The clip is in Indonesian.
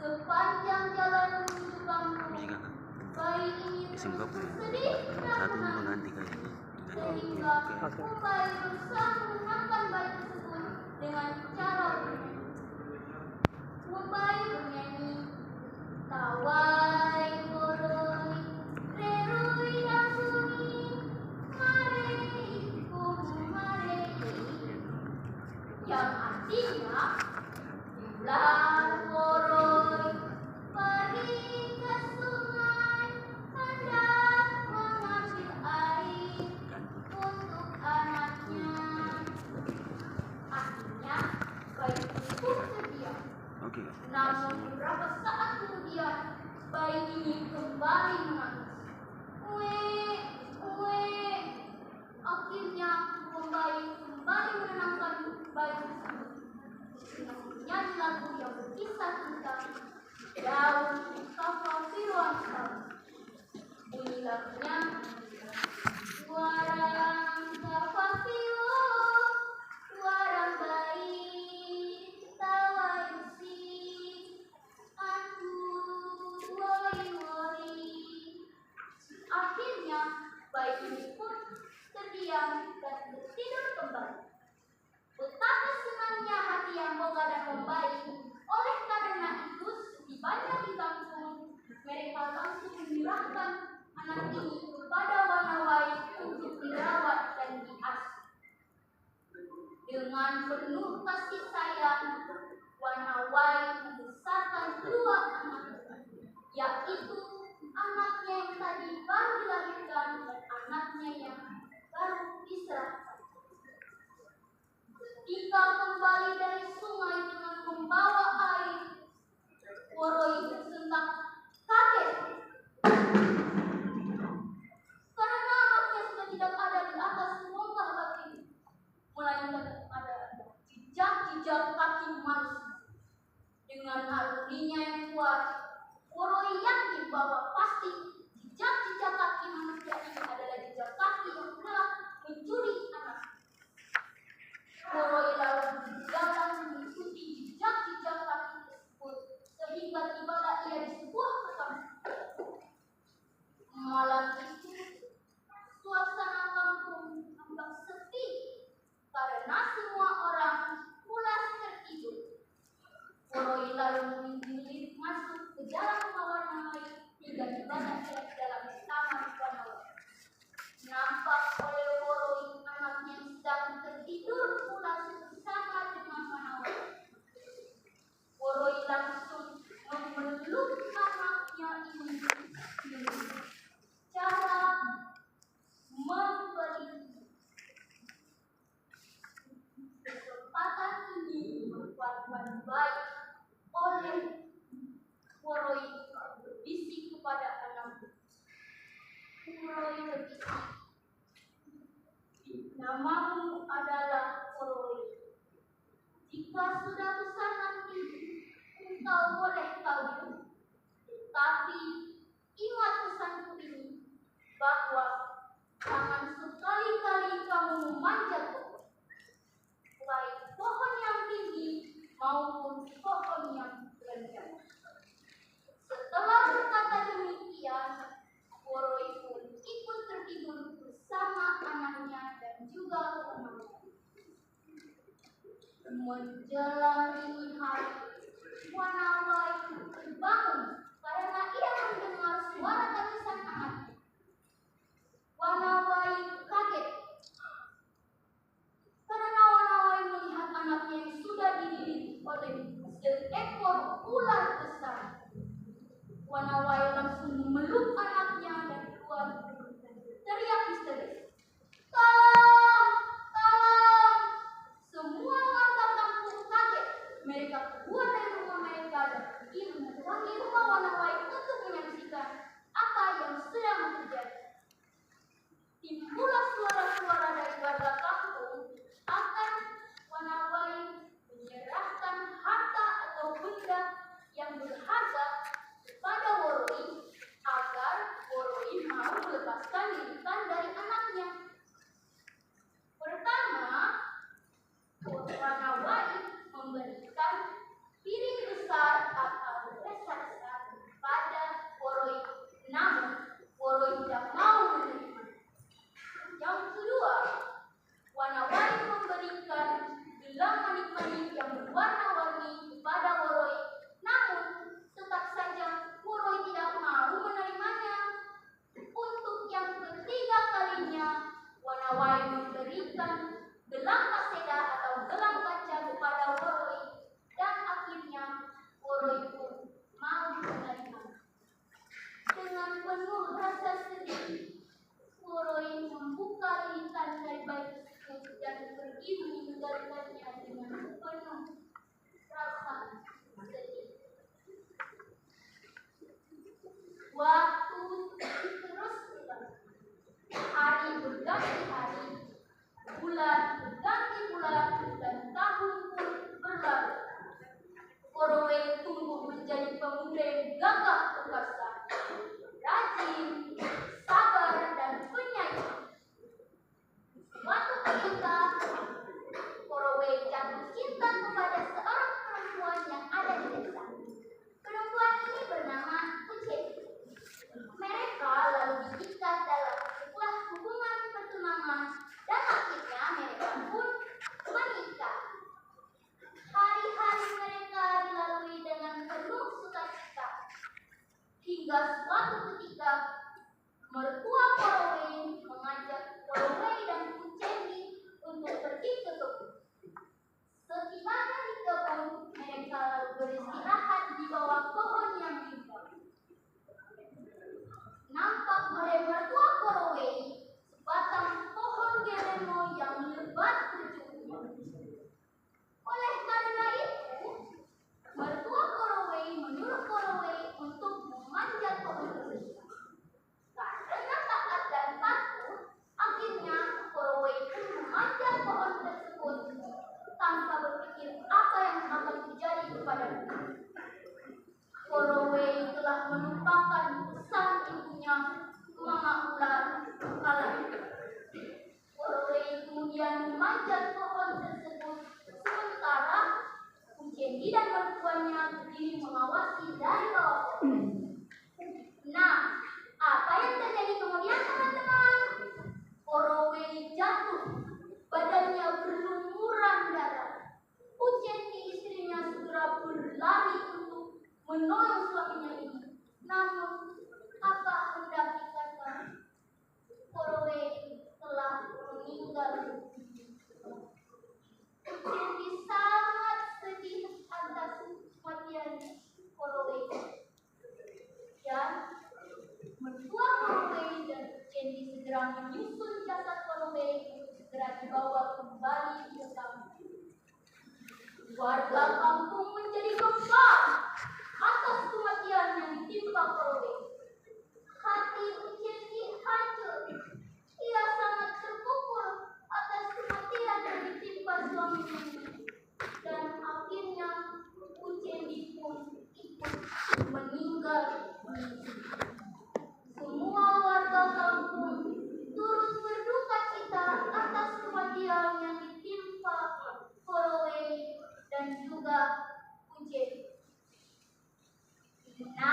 Sepanjang jalan menuju kampung, bayi ini satu sedih dan nanti kayaknya sehingga Mumbai berusaha menenangkan bayi tersebut dengan cara bernyanyi. Mumbai bernyanyi, tawai koroi, rerui dan sunyi, mare ikum mare, yang artinya ular koroi pergi ke sungai hendak mengambil air untuk anaknya. Akhirnya bayi tersebut terdiam. Namun beberapa saat kemudian bayi ini kembali menangis. Ue. Akhirnya kembali menenangkan bayi tersebut dengan menyanyi lagu yang berkisah tentang daun kafafiruan salam. Bunyi lagunya, warang kafafiru, warang bayi tawai si, aku woi. Akhirnya bayi ini pun terdiam dan tertidur kembali. Betapa senangnya hati yang boga dan membaik. Oleh karena itu, setibanya di kampung, mereka langsung menyerahkan anak ini kepada Wanawai untuk dirawat dan diasuh. Dengan penuh kasih sayang, Wanawai membesarkan dua anaknya, yaitu anaknya yang tadi baru dilahirkan dan anaknya yang baru diserahkan. Ketika kembali dari sungai dengan membawa air, Woroi tersentak kaget karena anaknya sudah tidak ada di atas bongkah batu, melainkan ada jejak-jejak kaki manusia. Dengan nalurinya yang kuat, Woroi yakin bahwa pasti jejak-jejak kaki manusia ini adalah jejak kaki yang telah mencuri anak. Woroi lalu berjalan mengikuti jejak-jejak kaki tersebut sehingga tibalah ia di sebuah perkampungan. Malam itu, suasana kampung tampak sepi karena semua orang mulai tertidur. Woroi lalu mengirim masuk ke dalam rumah Wanawai hingga tibalah ia di dalam kamar Wanawai. Nampak oleh Woroi anaknya yang sedang tertidur pula bersama dengan Wanawai. Woroi langsung memeluk anaknya ini dengan cara memberi. Kesempatan ini berbuat baik oleh Woroi berbisik kepada anaknya. Woroi berbisik, namamu adalah Woroi. Jika sudah besar nanti, engkau boleh kawin. Tapi ingat pesanku ini, bahwa jangan sekali-kali kamu memanjat pohon, baik pohon yang tinggi maupun pohon yang rendah. Setelah berkata demikian, Woroi pun ikut tertidur bersama anaknya dan juga Wanawai. Menjalani hari, Wanawai terbangun karena ia mendengar suara tangisan anaknya. Wanawai kaget karena Wanawai melihat anaknya yang sudah dililit oleh seekor ular besar. Wanawai langsung memeluk anaknya dan keluar teriak histeris, "Tolong! Tolong!" Semua warga kampung kaget. Mereka keluar dari rumah mereka dan pergi mendatangi rumah Wanawai untuk menyaksikan apa yang sedang terjadi. Timbullah suara-suara dari warga kampung akan Wanawai menyerahkan harta atau benda yang pemuda yang gagah perkasa, rajin, sabar, dan penyayang. Suatu ketika, Korowei jatuh cinta kepada seorang perempuan yang ada di desa. Perempuan ini bernama Ucet. Mereka lalu diikat dalam sebuah hubungan pertunangan dan akhirnya mereka pun menikah. Hari-hari mereka dilalui dengan penuh sukacita. Hingga suatu ketika, mertua Korowei mengajak Korowei dan Ucendi untuk pergi ke kebun. Setibanya di kebun, mereka lalu beristirahat di bawah pohon yang rindang. Nampak oleh mertua Korowei sebatang pohon geremo yang lebat ujungnya. Oleh karena itu, mertua Korowei menyuruh Korowei untuk memanjat pohon tersebut. Karena taat dan patuh, akhirnya Korowei pun memanjat pohon tersebut tanpa berpikir apa yang akan terjadi kepadanya. Korowei telah melupakan pesan ibunya, Mama Ular, kala itu. Korowei kemudian memanjat pohon tersebut, sementara Ucendi dan mertuanya berdiri mengawasi dari bawah pohon. Nah, apa yang terjadi kemudian, teman-teman? Korowei jatuh, badannya berlumuran darah. Ucendi istrinya segera berlari untuk menolong suaminya ini. Namun, apa hendak dikata? Korowei telah meninggal. Ucendi sangat sedih atas kematian Korowei. Dan mertua Korowei dan Ucendi segera menyusun jasad Korowei untuk segera dibawa kembali ke kampung. Warga kampung menjadi gempar atas kematian yang ditimpa Korowei. Hati Ucendi hancur. Ia sangat terpukul atas kematian yang ditimpa suaminya. Dan akhirnya Ucendi pun ikut meninggal. Semua warga kampung turut berduka cita atas kematian yang ditimpa Korowei dan juga Ucendi. Nah,